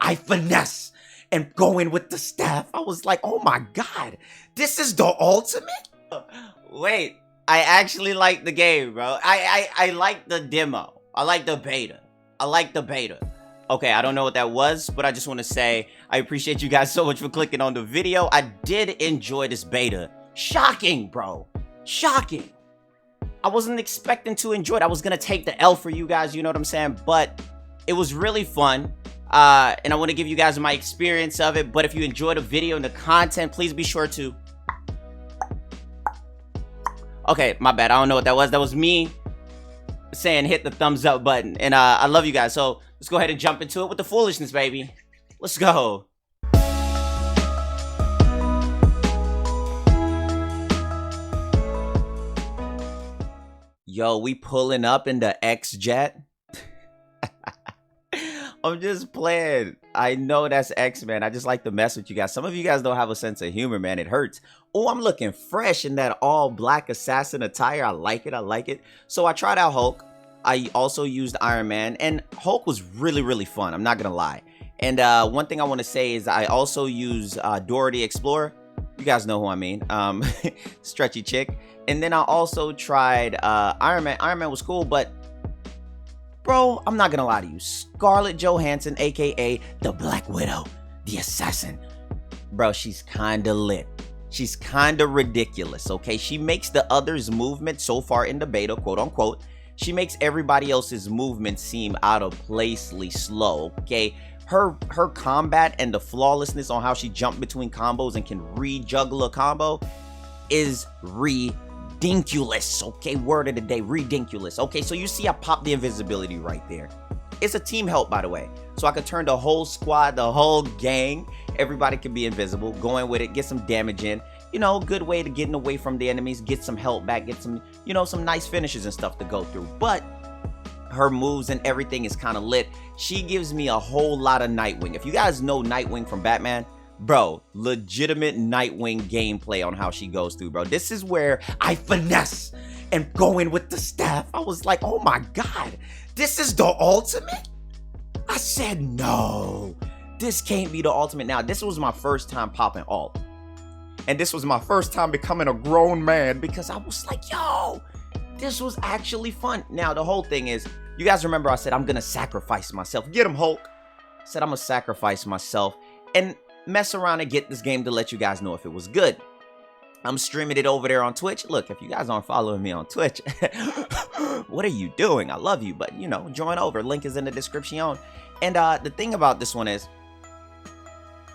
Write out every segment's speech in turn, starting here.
I finesse and go in with the staff. I was like, oh my God, this is the ultimate? Wait, I actually like the game, bro. I like the demo. I like the beta. Okay, I don't know what that was, but I just want to say I appreciate you guys so much for clicking on the video. I did enjoy this beta. Shocking, bro. Shocking. I wasn't expecting to enjoy it. I was going to take the L for you guys, you know what I'm saying? But it was really fun. And I want to give you guys my experience of it. But if you enjoyed the video and the content, please be sure to... Okay, my bad. I don't know what that was. That was me saying hit the thumbs up button. And I love you guys. So let's go ahead and jump into it with the foolishness, baby. Let's go. Yo, we pulling up in the X-Jet. I'm just playing. I know that's X-Men. I just like to mess with you guys. Some of you guys don't have a sense of humor, man. It hurts. Oh, I'm looking fresh in that all black assassin attire. I like it. So I tried out Hulk. I also used Iron Man. And Hulk was really, really fun. I'm not going to lie. And one thing I want to say is I also use Dora the Explorer. You guys know who I mean. Stretchy chick. And then I also tried Iron Man. Iron Man was cool, but... Bro, I'm not gonna lie to you. Scarlett Johansson, aka the Black Widow, the assassin. Bro, she's kinda lit. She's kinda ridiculous, okay? She makes the others' movement so far in the beta, quote unquote. She makes everybody else's movement seem out of placely slow, okay? Her combat and the flawlessness on how she jumped between combos and can re-juggle a combo is ridiculous, okay? Word of the day, ridiculous. Okay, so you see I popped the invisibility right there. It's a team help, by the way. So I could turn the whole squad, the whole gang, everybody can be invisible, go in with it, get some damage in. You know, good way to getting away from the enemies, get some help back, get some, you know, some nice finishes and stuff to go through. But her moves and everything is kind of lit. She gives me a whole lot of Nightwing. If you guys know Nightwing from Batman, bro, legitimate Nightwing gameplay on how she goes through, bro. This is where I finesse and go in with the staff. I was like, oh my God, this is the ultimate? I said, no, this can't be the ultimate. Now, this was my first time popping alt. And this was my first time becoming a grown man because I was like, yo, this was actually fun. Now, the whole thing is, you guys remember I said, I'm going to sacrifice myself. Get him, Hulk. I said, I'm going to sacrifice myself and mess around and get this game to let you guys know if it was good. I'm streaming it over there on Twitch. Look, if you guys aren't following me on Twitch, what are you doing? I love you, but, you know, join over. Link is in the description. And the thing about this one is,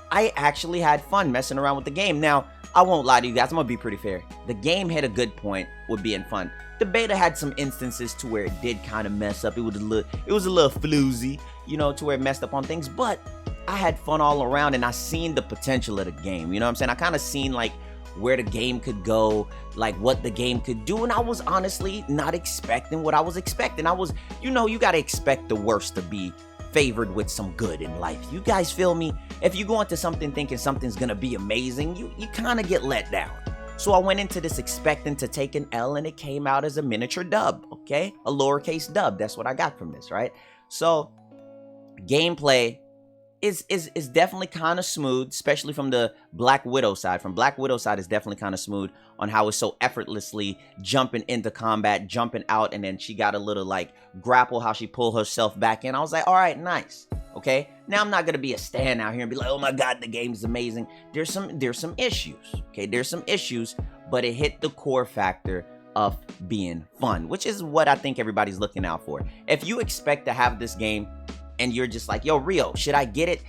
I actually had fun messing around with the game. Now, I won't lie to you guys. I'm going to be pretty fair. The game had a good point with being fun. The beta had some instances to where it did kind of mess up. It was a little floozy, you know, to where it messed up on things. But I had fun all around, and I seen the potential of the game. You know what I'm saying? I kind of seen, like, where the game could go, like, what the game could do. And I was honestly not expecting what I was expecting. I was, you know, you got to expect the worst to be favored with some good in life. You guys feel me? If you go into something thinking something's gonna be amazing, you kind of get let down. So I went into this expecting to take an L, and it came out as a miniature dub, okay? A lowercase dub. That's what I got from this, right? So gameplay is definitely kind of smooth, especially from the Black Widow side. From Black Widow side is definitely kind of smooth on how it's so effortlessly jumping into combat, jumping out, and then she got a little like grapple, how she pulled herself back in. I was like, all right, nice. Okay, now I'm not gonna be a stan out here and be like, oh my God, the game's amazing. There's some issues. Okay, there's some issues, but it hit the core factor of being fun, which is what I think everybody's looking out for. If you expect to have this game and you're just like, yo, Rio, should I get it?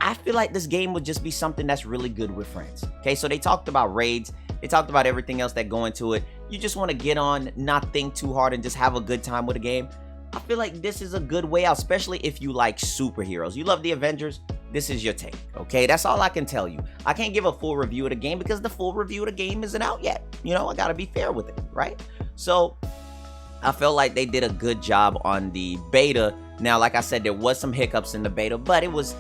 I feel like this game would just be something that's really good with friends. Okay, so they talked about raids. They talked about everything else that go into it. You just want to get on, not think too hard, and just have a good time with a game. I feel like this is a good way out, especially if you like superheroes. You love the Avengers, this is your take, okay? That's all I can tell you. I can't give a full review of the game because the full review of the game isn't out yet. You know, I gotta be fair with it, right? So I felt like they did a good job on the beta. Now, like I said, there was some hiccups in the beta, but it was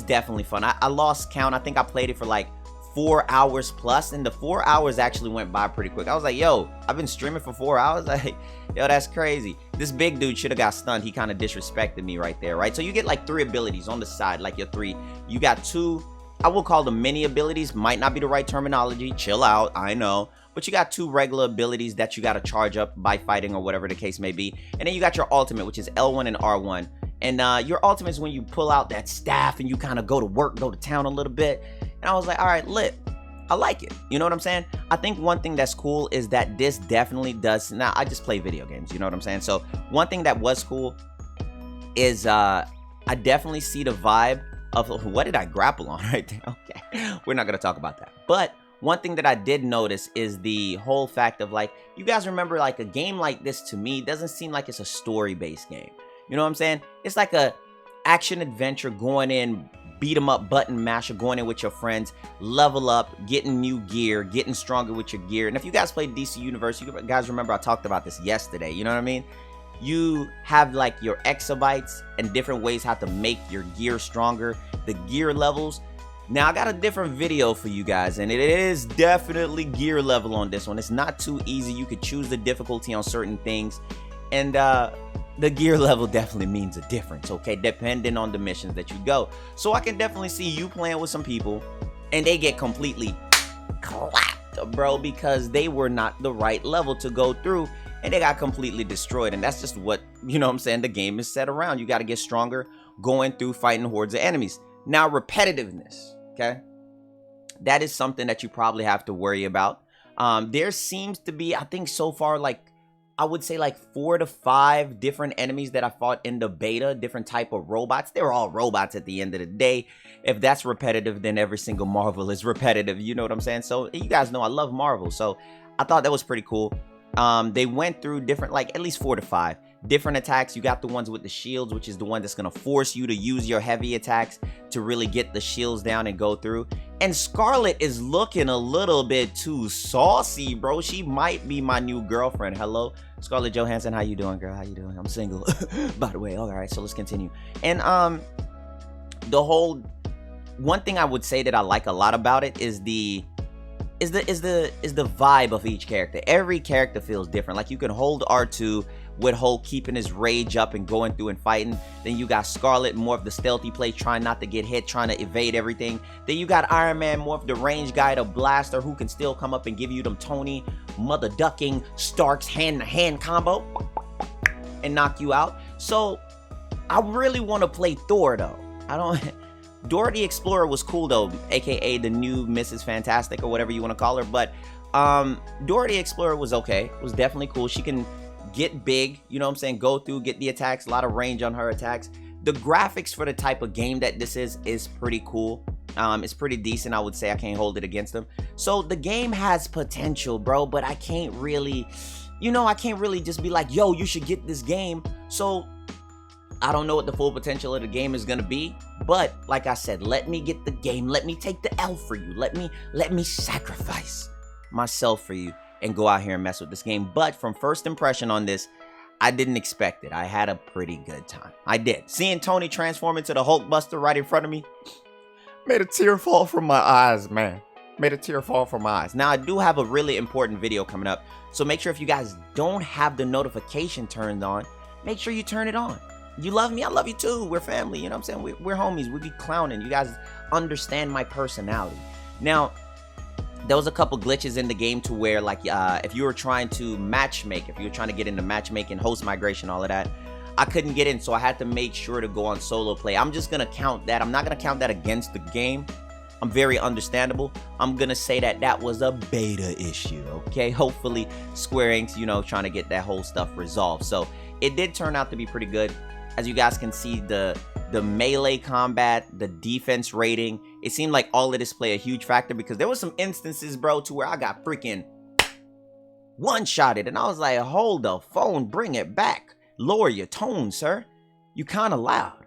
definitely fun. I lost count. I think I played it for like 4 hours plus, and the 4 hours actually went by pretty quick. I was like, yo, I've been streaming for 4 hours. Like, yo, that's crazy. This big dude should have got stunned. He kind of disrespected me right there, right? So you get like 3 abilities on the side, like your 3. You got 2, I will call them mini abilities. Might not be the right terminology. Chill out, I know. But you got 2 regular abilities that you got to charge up by fighting or whatever the case may be. And then you got your ultimate, which is L1 and R1. And your ultimate is when you pull out that staff and you kind of go to work, go to town a little bit. And I was like, all right, lit. I like it. You know what I'm saying? I think one thing that's cool is that this definitely does. Now, I just play video games. You know what I'm saying? So one thing that was cool is I definitely see the vibe of what did I grapple on right there? Okay, we're not going to talk about that. But one thing that I did notice is the whole fact of like, you guys remember like a game like this to me doesn't seem like it's a story-based game. You know what I'm saying? It's like a action adventure going in, beat 'em up button masher, going in with your friends, level up, getting new gear, getting stronger with your gear. And if you guys played DC Universe, you guys remember I talked about this yesterday. You know what I mean? You have like your exabytes and different ways how to make your gear stronger, the gear levels. Now I got a different video for you guys, and it is definitely gear level on this one. It's not too easy. You could choose the difficulty on certain things, and the gear level definitely means a difference, okay, depending on the missions that you go. So I can definitely see you playing with some people and they get completely clapped, bro, because they were not the right level to go through and they got completely destroyed. And that's just what, you know what I'm saying, the game is set around. You got to get stronger going through fighting hordes of enemies. Now, repetitiveness, okay, that is something that you probably have to worry about. There seems to be, I think so far, like I would say like 4 to 5 different enemies that I fought in the beta, different type of robots. They're all robots at the end of the day. If that's repetitive, then every single Marvel is repetitive. You know what I'm saying? So you guys know I love Marvel. So I thought that was pretty cool. They went through different, like at least 4 to 5 different attacks. You got the ones with the shields, which is the one that's going to force you to use your heavy attacks to really get the shields down and go through. And Scarlet is looking a little bit too saucy, bro. She might be my new girlfriend. Hello, Scarlett Johansson. How you doing, girl? How you doing? I'm single, by the way. All right, so let's continue. And the whole one thing I would say that I like a lot about it is the vibe of each character. Every character feels different. Like you can hold R2 with Hulk keeping his rage up and going through and fighting. Then you got Scarlet, more of the stealthy play, trying not to get hit, trying to evade everything. Then you got Iron Man, more of the range guy, the blaster, who can still come up and give you them Tony mother ducking Stark's hand-to-hand combo and knock you out. So I really want to play Thor though. Dora the Explorer was cool though, aka the new Mrs. Fantastic or whatever you want to call her. But Dora the Explorer was okay. It was definitely cool. She can get big, you know what I'm saying, go through, get the attacks, a lot of range on her attacks. The graphics for the type of game that this is pretty cool. It's pretty decent, I would say. I can't hold it against them. So the game has potential, bro, but I can't really, I can't really just be like, yo, you should get this game. So I don't know what the full potential of the game is going to be, but like I said, let me get the game. Let me take the L for you. Let me sacrifice myself for you and go out here and mess with this game. But from first impression on this, I didn't expect it. I had a pretty good time. I did. Seeing Tony transform into the Hulkbuster right in front of me made a tear fall from my eyes, man. Made a tear fall from my eyes. Now, I do have a really important video coming up, so make sure if you guys don't have the notification turned on, make sure you turn it on. You love me, I love you too. We're family, you know what I'm saying? We're homies. We be clowning. You guys understand my personality. Now, there was a couple glitches in the game to where, like, if you were trying to matchmake, if you were trying to get into matchmaking, host migration, all of that, I couldn't get in, so I had to make sure to go on solo play. I'm just gonna count that. I'm not gonna count that against the game. I'm very understandable. I'm gonna say that that was a beta issue, okay? Hopefully, Square Enix, trying to get that whole stuff resolved. So it did turn out to be pretty good. As you guys can see, the melee combat, the defense rating, it seemed like all of this play a huge factor, because there was some instances, bro, to where I got freaking one-shotted, and I was like, hold the phone, bring it back. Lower your tone, sir. You kind of loud.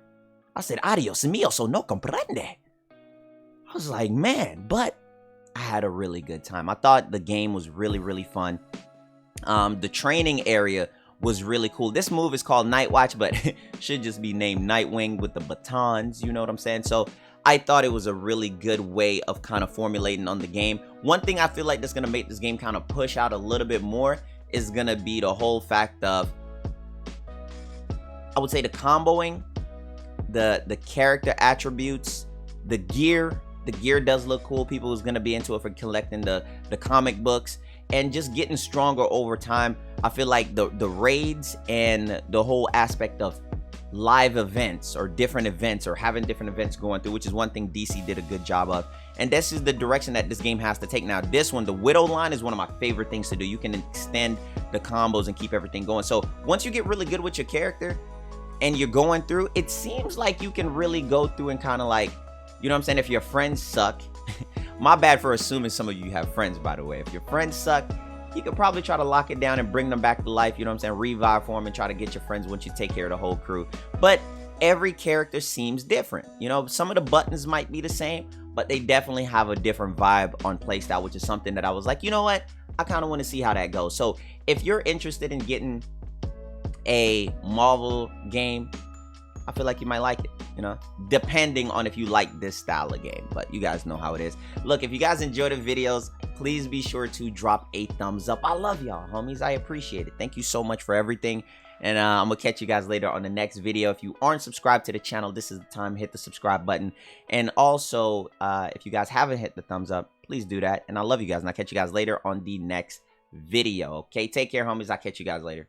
I said, adios mío, so no comprende. I was like, man, but I had a really good time. I thought the game was really, really fun. The training area was really cool. This move is called Night Watch, but should just be named Nightwing with the batons, you know what I'm saying? So I thought it was a really good way of kind of formulating on the game. One thing I feel like that's going to make this game kind of push out a little bit more is going to be the whole fact of, I would say, the comboing, the character attributes, the gear. The gear does look cool. People is going to be into it for collecting the comic books and just getting stronger over time. I feel like the raids and the whole aspect of live events or different events or having different events going through, which is one thing DC did a good job of. And this is the direction that this game has to take. Now, this one, the Widow line, is one of my favorite things to do. You can extend the combos and keep everything going. So once you get really good with your character and you're going through, it seems like you can really go through and kind of like, you know what I'm saying? If your friends suck, my bad for assuming some of you have friends, by the way. If your friends suck, you could probably try to lock it down and bring them back to life, you know what I'm saying? Revive for them and try to get your friends once you take care of the whole crew. But every character seems different. You know, some of the buttons might be the same, but they definitely have a different vibe on playstyle, which is something that I was like, you know what? I kind of want to see how that goes. So if you're interested in getting a Marvel game, I feel like you might like it, you know, depending on if you like this style of game. But you guys know how it is. Look, if you guys enjoy the videos, please be sure to drop a thumbs up. I love y'all, homies. I appreciate it. Thank you so much for everything. And I'm going to catch you guys later on the next video. If you aren't subscribed to the channel, this is the time. Hit the subscribe button. And also, if you guys haven't hit the thumbs up, please do that. And I love you guys. And I'll catch you guys later on the next video. Okay, take care, homies. I'll catch you guys later.